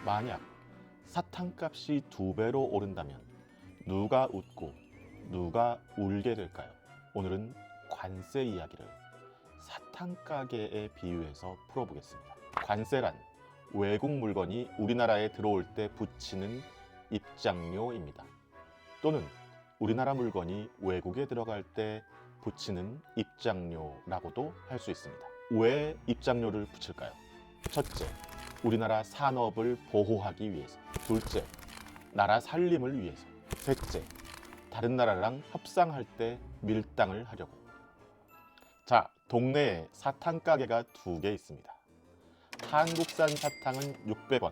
만약 사탕값이 2배로 오른다면 누가 웃고 누가 울게 될까요? 오늘은 관세 이야기를 사탕 가게에 비유해서 풀어보겠습니다. 관세란 외국 물건이 우리나라에 들어올 때 붙이는 입장료입니다. 또는 우리나라 물건이 외국에 들어갈 때 붙이는 입장료라고도 할 수 있습니다. 왜 입장료를 붙일까요? 첫째, 우리나라 산업을 보호하기 위해서. 둘째, 나라 살림을 위해서. 셋째, 다른 나라랑 협상할 때 밀당을 하려고. 자, 동네에 사탕 가게가 2개 있습니다. 한국산 사탕은 600원,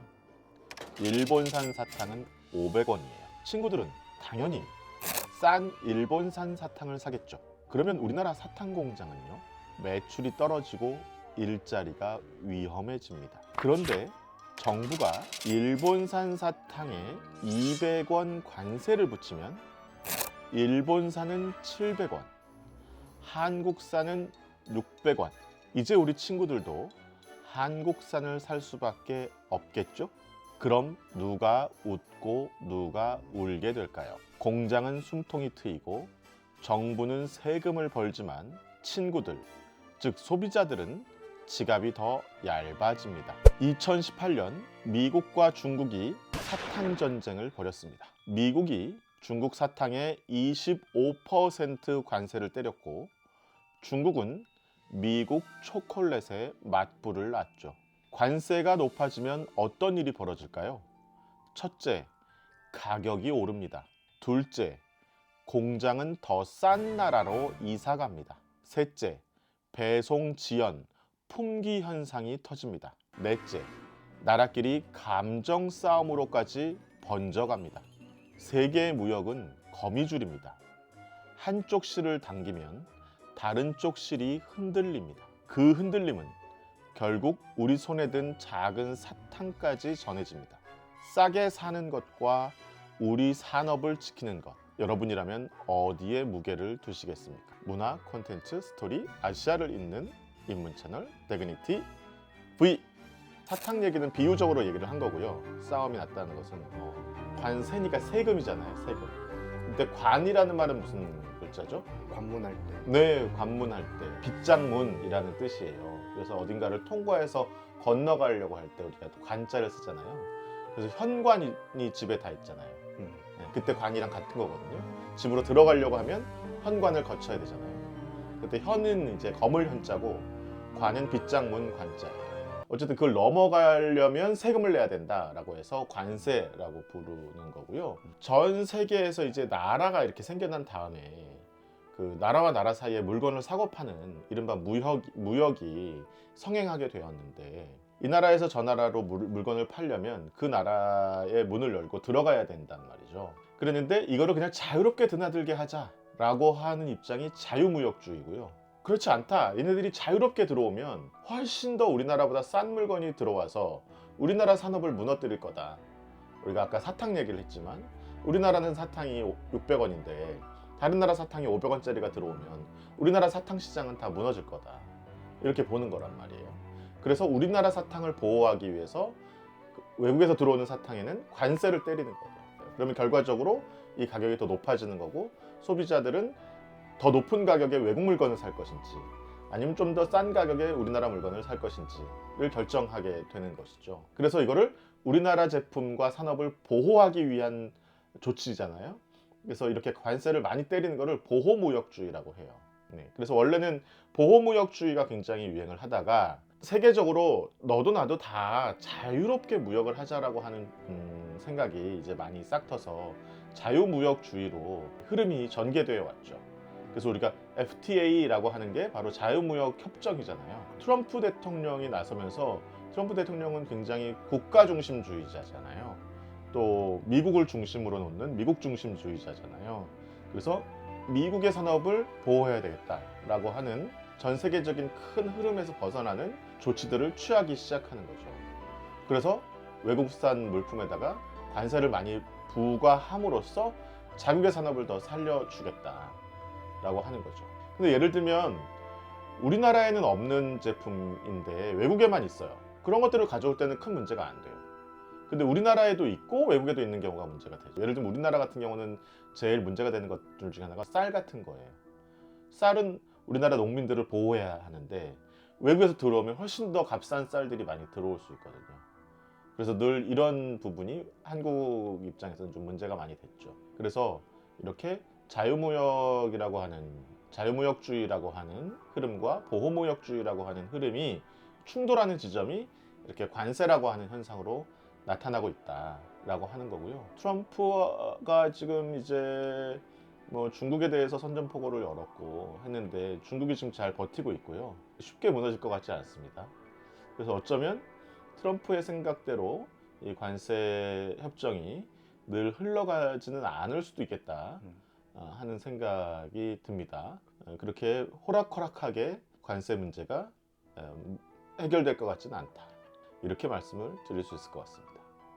일본산 사탕은 500원이에요. 친구들은 당연히 싼 일본산 사탕을 사겠죠. 그러면 우리나라 사탕 공장은요, 매출이 떨어지고 일자리가 위험해집니다. 그런데 정부가 일본산 사탕에 200원 관세를 붙이면 일본산은 700원, 한국산은 600원. 이제 우리 친구들도 한국산을 살 수밖에 없겠죠? 그럼 누가 웃고 누가 울게 될까요? 공장은 숨통이 트이고 정부는 세금을 벌지만 친구들, 즉 소비자들은 지갑이 더 얇아집니다. 2018년 미국과 중국이 사탕 전쟁을 벌였습니다. 미국이 중국 사탕에 25% 관세를 때렸고 중국은 미국 초콜릿에 맞불을 놨죠. 관세가 높아지면 어떤 일이 벌어질까요? 첫째, 가격이 오릅니다. 둘째, 공장은 더 싼 나라로 이사 갑니다. 셋째, 배송 지연, 품귀 현상이 터집니다. 넷째, 나라끼리 감정 싸움으로까지 번져갑니다. 세계의 무역은 거미줄입니다. 한쪽 실을 당기면 다른 쪽 실이 흔들립니다. 그 흔들림은 결국 우리 손에 든 작은 사탕까지 전해집니다. 싸게 사는 것과 우리 산업을 지키는 것, 여러분이라면 어디에 무게를 두시겠습니까? 문화, 콘텐츠, 스토리, 아시아를 잇는 입문 채널 데그니티 V. 사탕 얘기는 비유적으로 얘기를 한 거고요. 싸움이 났다는 것은 관세니까 세금이잖아요, 세금. 근데 관이라는 말은 무슨 글자죠? 관문할 때. 네, 관문할 때 빗장문이라는 뜻이에요. 그래서 어딘가를 통과해서 건너가려고 할 때 우리가 또 관자를 쓰잖아요. 그래서 현관이 집에 다 있잖아요. 네, 그때 관이랑 같은 거거든요. 집으로 들어가려고 하면 현관을 거쳐야 되잖아요. 그때 현은 이제 거물 현자고 관은 빗장문 관자예요. 어쨌든 그걸 넘어가려면 세금을 내야 된다라고 해서 관세라고 부르는 거고요. 전 세계에서 이제 나라가 이렇게 생겨난 다음에 그 나라와 나라 사이에 물건을 사고 파는 이른바 무역이 성행하게 되었는데, 이 나라에서 저 나라로 물건을 팔려면 그 나라의 문을 열고 들어가야 된단 말이죠. 그랬는데 이거를 그냥 자유롭게 드나들게 하자라고 하는 입장이 자유무역주의고요. 그렇지 않다. 얘네들이 자유롭게 들어오면 훨씬 더 우리나라보다 싼 물건이 들어와서 우리나라 산업을 무너뜨릴 거다. 우리가 아까 사탕 얘기를 했지만 우리나라는 사탕이 600원인데 다른 나라 사탕이 500원짜리가 들어오면 우리나라 사탕 시장은 다 무너질 거다. 이렇게 보는 거란 말이에요. 그래서 우리나라 사탕을 보호하기 위해서 외국에서 들어오는 사탕에는 관세를 때리는 거예요. 그러면 결과적으로 이 가격이 더 높아지는 거고, 소비자들은 더 높은 가격에 외국 물건을 살 것인지 아니면 좀 더 싼 가격에 우리나라 물건을 살 것인지를 결정하게 되는 것이죠. 그래서 이거를 우리나라 제품과 산업을 보호하기 위한 조치잖아요. 그래서 이렇게 관세를 많이 때리는 거를 보호무역주의라고 해요. 네, 그래서 원래는 보호무역주의가 굉장히 유행을 하다가 세계적으로 너도 나도 다 자유롭게 무역을 하자라고 하는 생각이 이제 많이 싹 터서 자유무역주의로 흐름이 전개되어 왔죠. 그래서 우리가 FTA라고 하는 게 바로 자유무역 협정이잖아요. 트럼프 대통령이 나서면서, 트럼프 대통령은 굉장히 국가 중심주의자잖아요. 또 미국을 중심으로 놓는 미국 중심주의자잖아요. 그래서 미국의 산업을 보호해야 되겠다라고 하는 전 세계적인 큰 흐름에서 벗어나는 조치들을 취하기 시작하는 거죠. 그래서 외국산 물품에다가 관세를 많이 부과함으로써 자국의 산업을 더 살려주겠다라고 하는 거죠. 근데 예를 들면 우리나라에는 없는 제품인데 외국에만 있어요. 그런 것들을 가져올 때는 큰 문제가 안 돼요. 근데 우리나라에도 있고 외국에도 있는 경우가 문제가 되죠. 예를 들면 우리나라 같은 경우는 제일 문제가 되는 것들 중에 하나가 쌀 같은 거예요. 쌀은 우리나라 농민들을 보호해야 하는데 외국에서 들어오면 훨씬 더 값싼 쌀들이 많이 들어올 수 있거든요. 그래서 늘 이런 부분이 한국 입장에서는 좀 문제가 많이 됐죠. 그래서 이렇게 자유무역주의라고 하는 흐름과 보호무역주의라고 하는 흐름이 충돌하는 지점이 이렇게 관세라고 하는 현상으로 나타나고 있다라고 하는 거고요. 트럼프가 지금 이제 뭐 중국에 대해서 선전포고를 열었고 했는데 중국이 지금 잘 버티고 있고요. 쉽게 무너질 것 같지 않습니다. 그래서 어쩌면 트럼프의 생각대로 이 관세 협정이 늘 흘러가지는 않을 수도 있겠다 하는 생각이 듭니다. 그렇게 호락호락하게 관세 문제가 해결될 것 같지는 않다. 이렇게 말씀을 드릴 수 있을 것 같습니다.